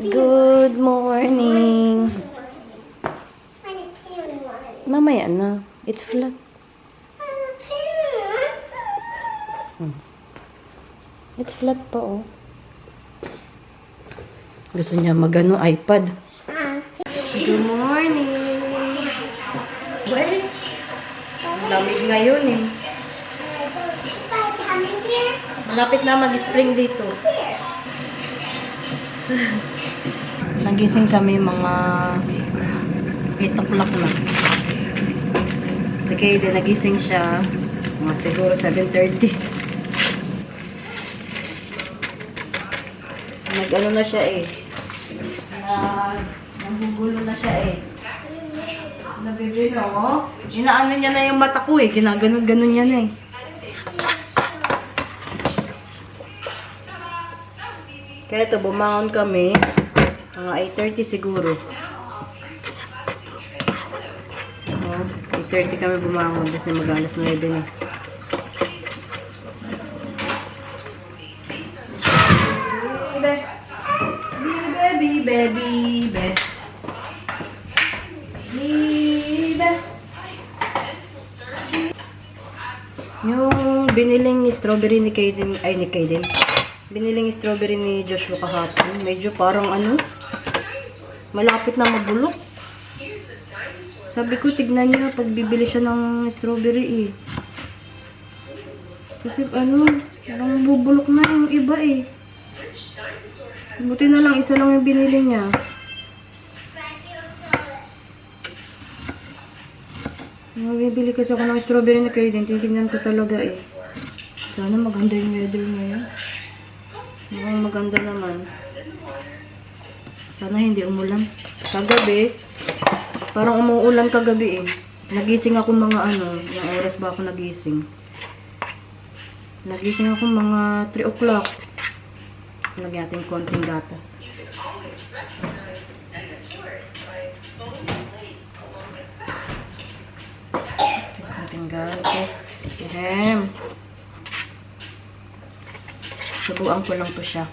Good morning. Mamaya na. It's flat. It's flat pa, oh. Gusto niya magano iPad. Good morning. Well, lamig ngayon eh. Malapit na mag-spring dito. Nagising kami mga 8 o'clock na. Si Kaden nagising siya mga siguro 7:30. Nag-ano na siya eh. Nanggugulo na siya eh. Nabibig ako. Inaano niya na yung mata ko eh. Ginaganon-ganon niya na eh. Kaya ito, bumangon kami. Mga 8:30 siguro. 8:30 kami bumangon kasi mag-alas 9 na. Baby. Yung biniling strawberry ni Kaden, biniling strawberry ni Joshua kahapon, medyo parang ano, malapit na mabulok. Sabi ko, tignan niya pag bibili siya ng strawberry eh. Kasi ano, parang bubulok na yung iba eh. Buti na lang, isa lang yung binili niya. Bibili kasi ako ng strawberry na kayo din. Titignan ko talaga eh. Sana maganda yung weather ngayon. Mukhang maganda naman. Sana hindi umulan. Kagabi, parang umuulan kagabi eh. Nagising ako mga ano, yung oras ba ako nagising? Nagising ako mga 3 o'clock. Lagyan natin konting gatas. Konting gatas. Ahem. Subuan ko lang to siya.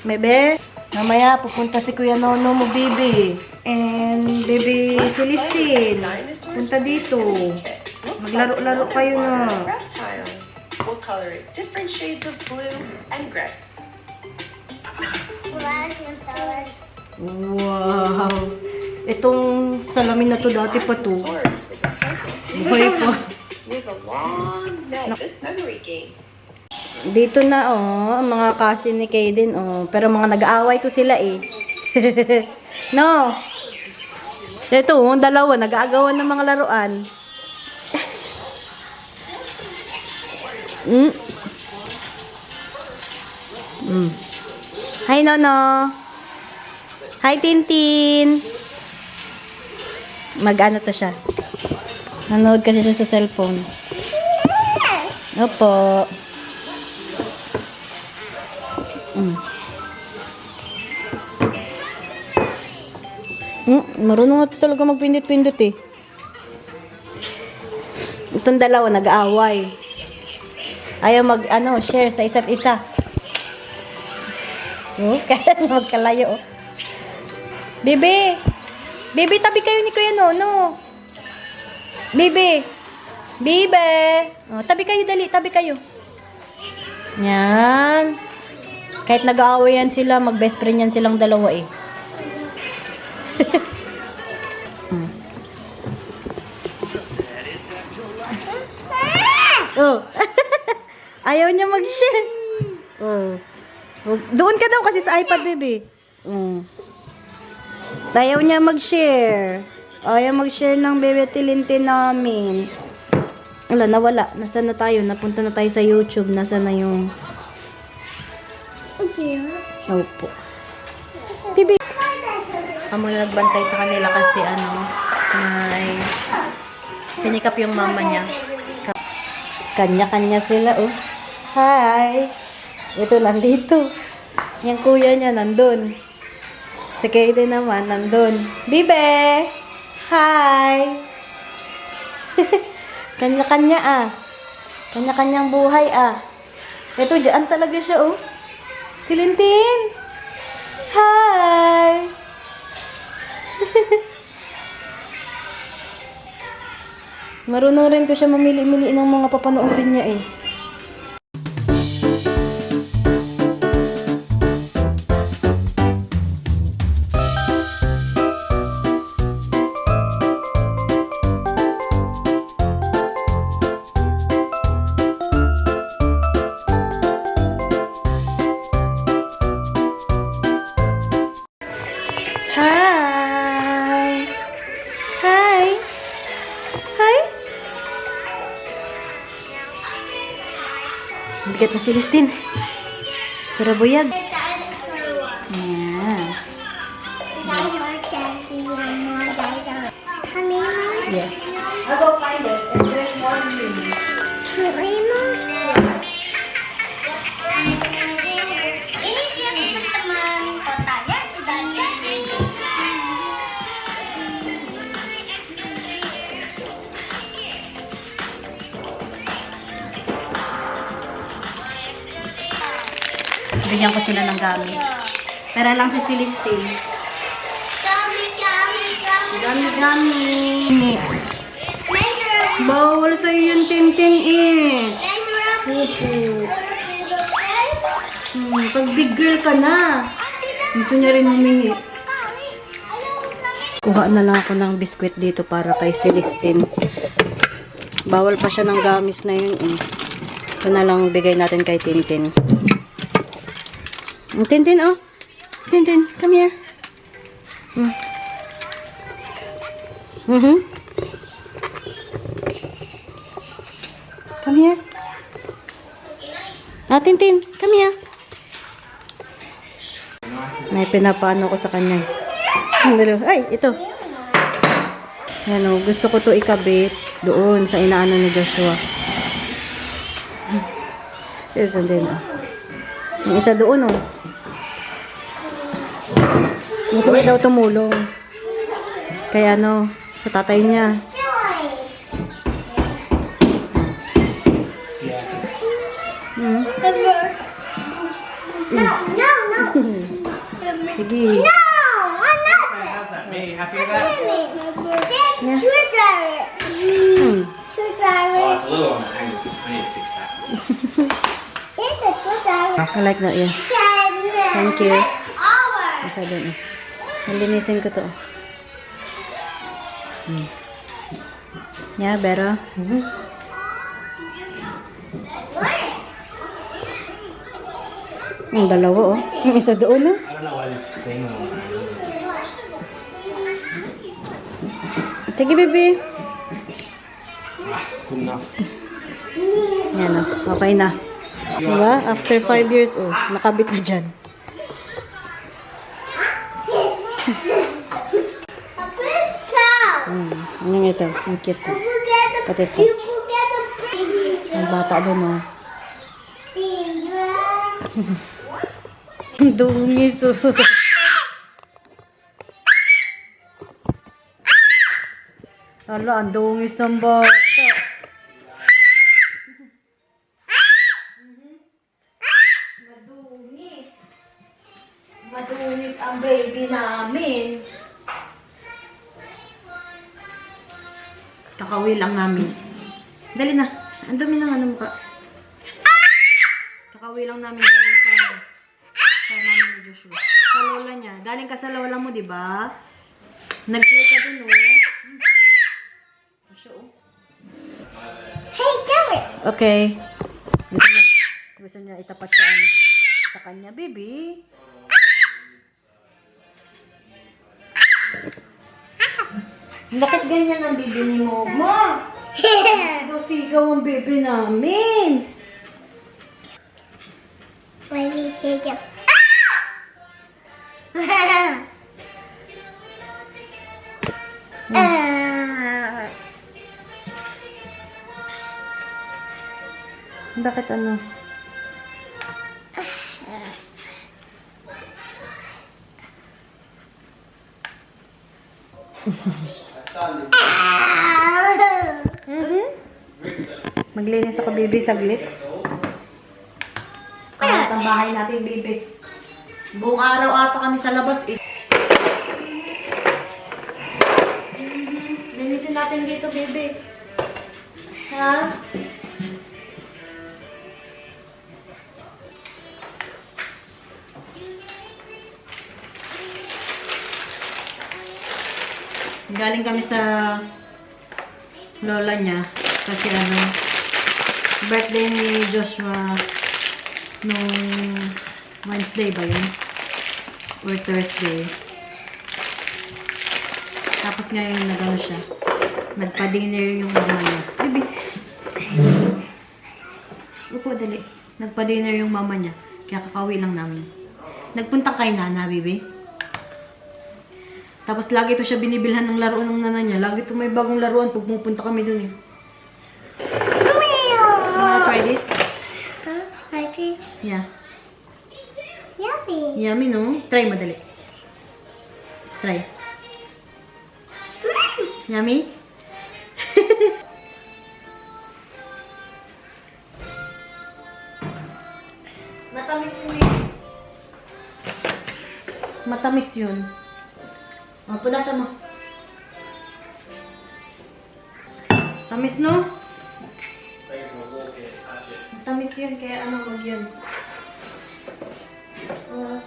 Bebe, mamaya pupunta si Kuya Nono mo, baby. And baby Celestine, punta dito. Maglaro-laro kayo na. We'll color it different shades of blue and gray. Wow! Itong salamin na to dati pa to. Buhay pa. With a long neck, this memory game. Dito na oh, ang mga cousin ni Kaden oh. Pero mga nag-aaway to sila eh. No! Ito, dalawa, nag-aagawan ng mga laruan. Hi, Nono. Hi, Tintin. Mag-ano to siya. Nanood kasi siya sa cellphone. Opo. Marunong na talaga magpindit-pindit eh. Itong dalawa, nag-aaway. Ayaw share sa isa't isa. Oh, kaya magkalayo. Oh. Bebe! Bebe, tabi kayo ni Kuya Nono. Bebe! Bebe! Oh, tabi kayo, dali. Tabi kayo. Yan. Kahit nag-aaway yan sila, mag-best friend yan silang dalawa eh. Oh. Ayaw niya mag-share. Oh. Doon ka daw kasi sa iPad, baby. Ayaw niya mag-share. Ayaw mag-share ng bebe tilintin namin. Wala, nawala. Nasaan na tayo? Napunta na tayo sa YouTube. Nasaan na yung... Okay. Opo. Baby. Amo na nagbantay sa kanila kasi may pinikap yung mama niya. Kanya-kanya sila, oh. Hi! Ito, nandito. Yung kuya niya, nandun. Si Kaden naman, nandun. Bibe! Hi! Kanya-kanya, ah. Kanya-kanyang buhay, ah. Ito, dyan talaga siya, oh. Tilintin! Hi! Marunong rin to siya mamili-mili ng mga papanoorin niya eh. Hi! Hi! Hi! Bigat na si Listin. Tara, buyag. Ayan. Yes. I'll go find it. And there's more room. Bigyan ko sila ng gamis. Tara lang si Celestine. Gami-gami. Bawal sa'yo yung ting-ting eh. Opo. Pag big girl ka na. Gusto niya rin humingi. Kuha na lang ako ng biskwit dito para kay Celestine. Bawal pa siya ng gamis na yun eh. Ito na lang bigay natin kay Tintin. Tintin, oh. Tintin, come here. Come here. Ah, Tintin, come here. May pinapaano ko sa kanya. Ay, ito. Yan, oh. Gusto ko to ikabit doon sa inaano ni Joshua. Isa din, oh. Yung isa doon, oh. Gusto niya daw tumulong. Kaya ano, sa tatay niya. Sige. How's that? Are you happy with that? Yeah. Oh, it's a little on the angle. I need to fix that. I like that, yeah. Thank you. Isa doon, eh. Nalinisin ko to. Yeah, better. Ang dalawa, oh. Yung isa doon, oh. I don't know why this thing on the angle. Sige, baby. Good enough. Yan, oh. Okay na. Diba? After 5 years, oh. Nakabit na dyan. Yung ito. Ang cute. Pati ito. Ang bata doon, oh. Ang dungis, oh. Ala, ang dungis ng bata. Madungis. Madungis ang baby namin. Kakauwi lang namin. Dali na. Ang dumi ng ano mukha. Kakauwi lang namin galing sa mami ni Joshua. Sa lola niya. Galing ka sa lola mo, di ba? Nag-play ka dun, oh. Joshua, oh. Hey, come here. Okay. Gusto niya itapat sa ano. Sa kanya, baby. Bakit ganyan ang bibi ni Momo? Sigaw-sigaw ang bibi namin. Why we say that? Bakit ano? Maglinis ako, baby, saglit. Ang bahay natin, baby. Buong araw ata kami sa labas eh. Linisin natin dito, baby. Ha? Galing kami sa lola niya kasi birthday ni Joshua nung Wednesday ba yun? Or Thursday. Tapos ngayon nagano siya. Nagpa-dinner yung mama niya. Baby! Upo, dali. Nagpa-dinner yung mama niya. Kaya kakauwi lang namin. Nagpunta kay Nana, baby. Tapos lagi ito siya binibilhan ng laruan ng nana niya. Lagi ito may bagong laruan pag pupunta kami dun eh. Wanna try this? Spicy. Yeah. Yummy. Yummy, no? Try, madali. Try. Yummy? Matamis yun eh. Matamis yun. O, punasan mo. Tamis, no? Matamis yun, kaya ano, wag yun. Wow!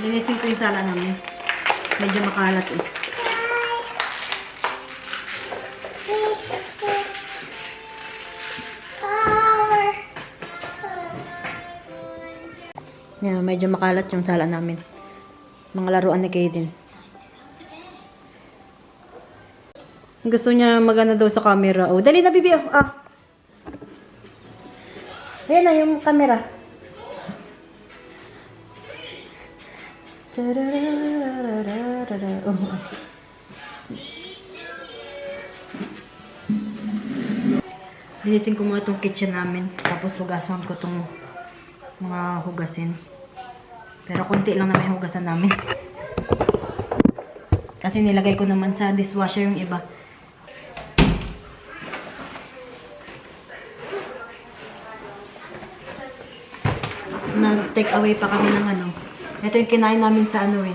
Linisin ko yung sala namin. Medyo makalat eh. Yeah, medyo makalat yung sala namin. Mga laruan ni Kaden. Gusto niya magana daw sa camera. Oh, dali na, bibi. Ah. Ayan na yung camera. Oh. Linisin ko muna itong kitchen namin. Tapos hugasan ko itong mga hugasin. Pero konti lang naman yung hugasan namin. Kasi nilagay ko naman sa dishwasher yung iba. Nag-take away pa kami ng ano. Ito yung kinain namin sa ano eh.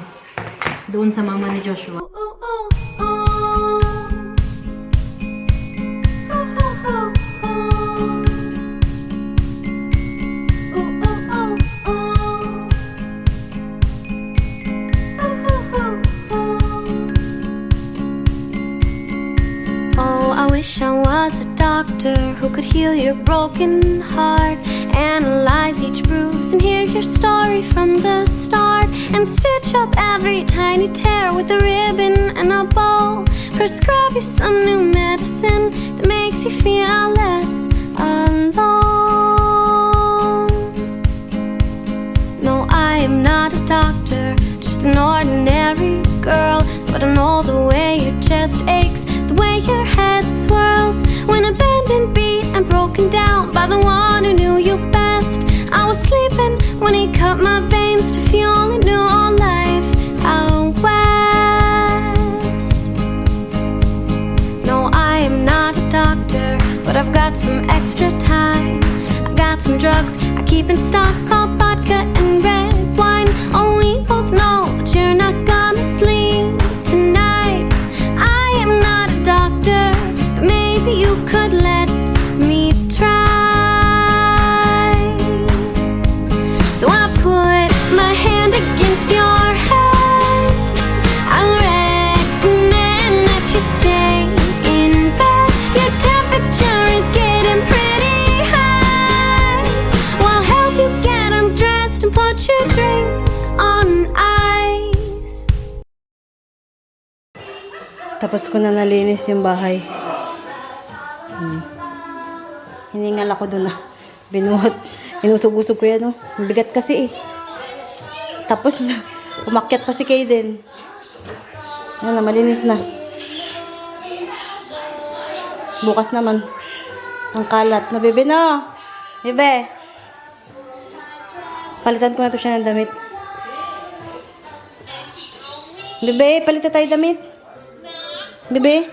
Doon sa mama ni Joshua. Oh, I wish I was a doctor who could heal your broken heart, analyze each bruise and hear your story from the start, and stitch up every tiny tear with a ribbon and a bow. Prescribe you some new medicine that makes you feel less alone. No, I am not a doctor, just an ordinary girl, but I know the way your chest aches, the way your head swirls when abandoned, beat and broken down by the one who knew you best. I was sleeping when he cut my veins to fuel a new life out west. No, I am not a doctor, but I've got some extra time. I've got some drugs I keep in stock called vodka and red wine. Oh, we both know that you're not gonna sleep tonight. I am not a doctor, but maybe you could let me try. So I put my hand against your head. I recommend that you stay in bed. Your temperature is getting pretty high. Well, I'll help you get undressed and put your drink on ice. Tapos ko na nalinis yung bahay. Hiningal ako doon na. Binuhat. Inusog-usog ko yan, oh. Ang bigat kasi eh. Tapos, umakyat pa si Kaden. Yan na, malinis na. Bukas naman. Ang kalat. Na, bebe na. Bebe. Palitan ko na to siya ng damit. Bebe, palitan tayo damit. Bebe.